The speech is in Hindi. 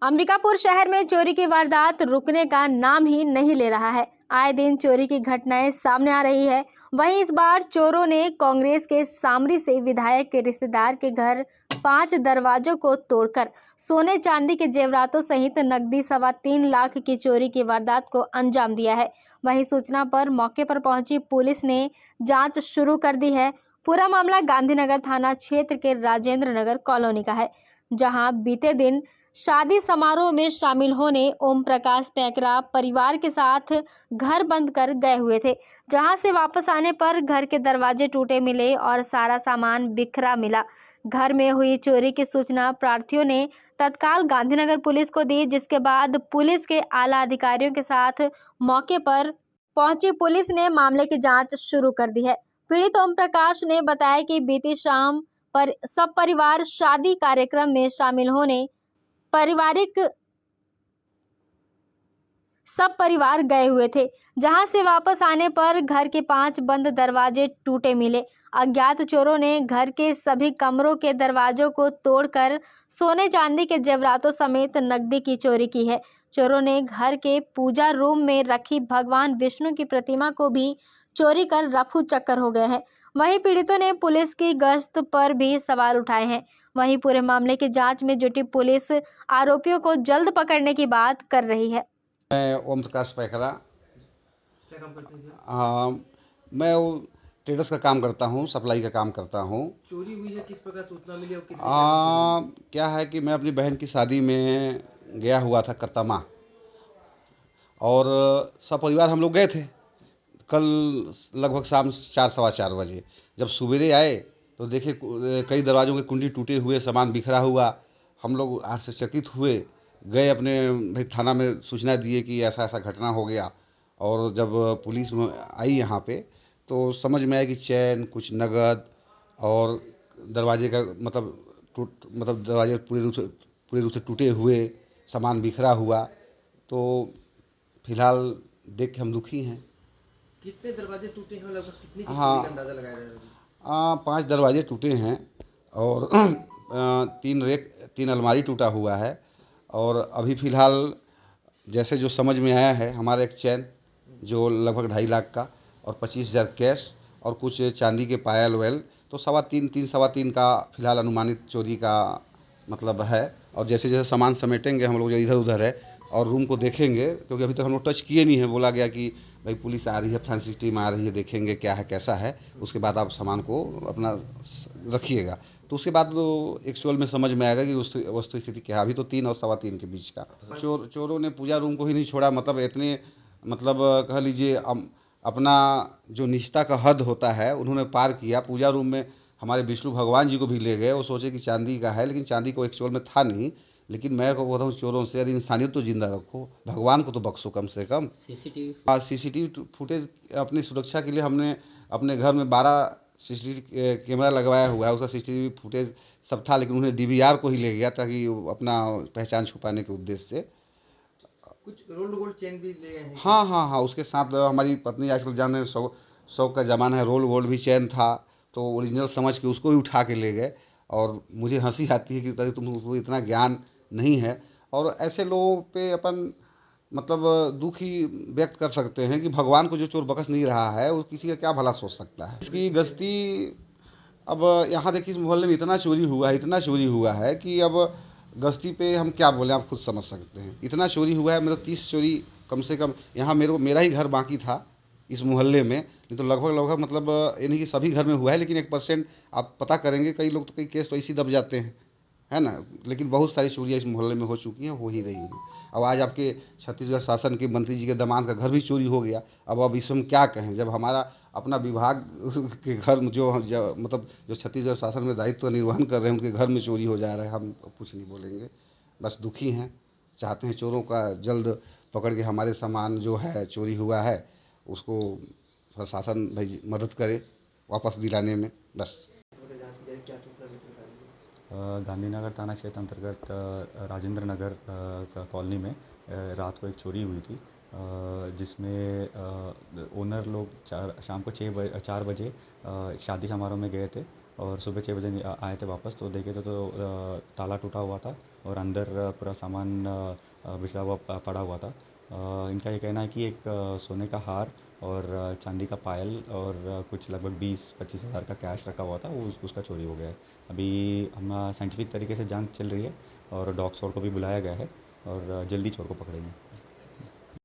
अंबिकापुर शहर में चोरी की वारदात रुकने का नाम ही नहीं ले रहा है। आए दिन चोरी की घटनाएं सामने आ रही है। वहीं इस बार चोरों ने कांग्रेस के सामरी से विधायक के रिश्तेदार के घर 5 दरवाजों को तोड़कर सोने चांदी के जेवरातों सहित नकदी 3.25 लाख की चोरी की वारदात को अंजाम दिया है। वहीं सूचना पर मौके पर पहुंची पुलिस ने जांच शुरू कर दी है। पूरा मामला गांधीनगर थाना क्षेत्र के राजेंद्र नगर कॉलोनी का है, जहां बीते दिन शादी समारोह में शामिल होने ओम प्रकाश पैकरा परिवार के साथ घर बंद कर गए हुए थे, जहां से वापस आने पर घर के दरवाजे टूटे मिले और सारा सामान बिखरा मिला। घर में हुई चोरी की सूचना प्रार्थियों ने तत्काल गांधीनगर पुलिस को दी, जिसके बाद पुलिस के आला अधिकारियों के साथ मौके पर पहुंची पुलिस ने मामले की जांच शुरू कर दी है। पीड़ित ओम प्रकाश ने बताया कि बीती शाम पर सब परिवार शादी कार्यक्रम में शामिल होने सब परिवार गए हुए थे, जहां से वापस आने पर घर के 5 बंद दरवाजे टूटे मिले। अज्ञात चोरों ने घर के सभी कमरों के दरवाजों को तोड़कर सोने चांदी के जेवरातों समेत नकदी की चोरी की है। चोरों ने घर के पूजा रूम में रखी भगवान विष्णु की प्रतिमा को भी चोरी कर रफू चक्कर हो गए हैं। वहीं पीड़ितों ने पुलिस की गश्त पर भी सवाल उठाए हैं। वहीं पूरे मामले की जांच में जुटी पुलिस आरोपियों को जल्द पकड़ने की बात कर रही है। मैं ओम प्रकाश पैकरा। क्या काम करते हैं आप? हाँ, मैं वो ट्रेडर्स का काम करता हूँ, सप्लाई का काम करता हूँ। चोरी हुई है, किस प्रकार सूचना मिली और किसने क्या सूचना क्या है कि मैं अपनी बहन की शादी में गया हुआ था करतमा, और सब परिवार हम लोग गए थे कल लगभग शाम 4 सवा 4 बजे। जब सवेरे आए तो देखे कई दरवाज़ों के कुंडी टूटे हुए, सामान बिखरा हुआ। हम लोग आश्चर्यचकित हुए, गए अपने भाई थाना में सूचना दिए कि ऐसा ऐसा घटना हो गया। और जब पुलिस में आई यहाँ पे तो समझ में आया कि चैन, कुछ नगद और दरवाजे का मतलब दरवाजे पूरे रूप से टूटे हुए, सामान बिखरा हुआ। तो फिलहाल देख के हम दुखी हैं। कितने दरवाजे टूटे हैं, लगभग कितनी की हाँ, चोरी का अंदाजा लगाया जा रहा है? 5 दरवाजे टूटे हैं और 3 अलमारी टूटा हुआ है। और अभी फ़िलहाल जैसे जो समझ में आया है, हमारा एक चैन जो लगभग 2.5 लाख का और 25,000 कैश और कुछ चांदी के पायल वायल, तो 3.25 का फ़िलहाल अनुमानित चोरी का मतलब है। और जैसे जैसे सामान समेटेंगे हम लोग जो इधर उधर है और रूम को देखेंगे, क्योंकि अभी तक हम लोग टच किए नहीं है। बोला गया कि भाई पुलिस आ रही है, फ्रेंसिक टीम आ रही है, देखेंगे क्या है कैसा है, उसके बाद आप सामान को अपना रखिएगा। तो उसके बाद तो एक्चुअल में समझ में आएगा कि उस वस्तु स्थिति क्या है। अभी तो 3 और 3.25 के बीच का चोरों ने पूजा रूम को ही नहीं छोड़ा। मतलब इतने कह लीजिए अपना जो निष्ठा का हद होता है उन्होंने पार किया। पूजा रूम में हमारे विष्णु भगवान जी को भी ले गए। वो सोचे कि चांदी का है, लेकिन चांदी को एक्चुअल में था नहीं। लेकिन मैं को बोलता हूँ चोरों से, अरे इंसानियत तो जिंदा रखो, भगवान को तो बख्शो कम से कम। सीसीटीवी फुटेज अपनी सुरक्षा के लिए हमने अपने घर में 12 सीसीटीवी कैमरा लगवाया हुआ है। उसका सीसीटीवी फुटेज सब था, लेकिन उन्हें डीवीआर को ही ले गया ताकि अपना पहचान छुपाने के उद्देश्य से। कुछ रोल्ड गोल्ड चेन भी ले गए हैं? हाँ, उसके साथ हमारी पत्नी आजकल जाने शौक का ज़माना है, रोल गोल्ड भी चैन था, तो ओरिजिनल समझ के उसको भी उठा के ले गए। और मुझे हंसी आती है कि तभी तुमको इतना ज्ञान नहीं है। और ऐसे लोगों पे अपन दुख ही व्यक्त कर सकते हैं कि भगवान को जो चोर बख्श नहीं रहा है, वो किसी का क्या भला सोच सकता है। इसकी गश्ती अब यहाँ देखिए, इस मोहल्ले में इतना चोरी हुआ है कि अब गश्ती पे हम क्या बोलें, आप खुद समझ सकते हैं। इतना चोरी हुआ है, मतलब 30 चोरी कम से कम। यहाँ मेरा ही घर बाकी था इस मोहल्ले में, नहीं तो लगभग यानी कि सभी घर में हुआ है। लेकिन 1% आप पता करेंगे, कई लोग तो कई केस तो ऐसे ही दब जाते हैं, है ना। लेकिन बहुत सारी चोरियाँ इस मोहल्ले में हो चुकी हैं, हो ही रही हैं। अब आज आपके छत्तीसगढ़ शासन के मंत्री जी के दामाद का घर भी चोरी हो गया। अब इसमें क्या कहें, जब हमारा अपना विभाग के घर में जो छत्तीसगढ़ शासन में दायित्व निर्वहन कर रहे हैं, उनके घर में चोरी हो जा रहा है, हम कुछ नहीं बोलेंगे। बस दुखी हैं, चाहते हैं चोरों का जल्द पकड़ के हमारे सामान जो है चोरी हुआ है उसको प्रशासन भाई मदद करे वापस दिलाने में, बस। गांधीनगर थाना क्षेत्र अंतर्गत राजेंद्र नगर कॉलोनी में रात को एक चोरी हुई थी, जिसमें ओनर लोग शाम को 4 बजे एक शादी समारोह में गए थे और सुबह 6 बजे आए थे वापस, तो देखे तो ताला टूटा हुआ था और अंदर पूरा सामान बिखरा हुआ पड़ा हुआ था। इनका ये कहना है कि एक सोने का हार और चांदी का पायल और कुछ लगभग 20-25 हज़ार का कैश रखा हुआ था, वो उसका चोरी हो गया है। अभी हम साइंटिफिक तरीके से जांच चल रही है और डॉग स्क्वाड को भी बुलाया गया है और जल्दी चोर को पकड़ेंगे।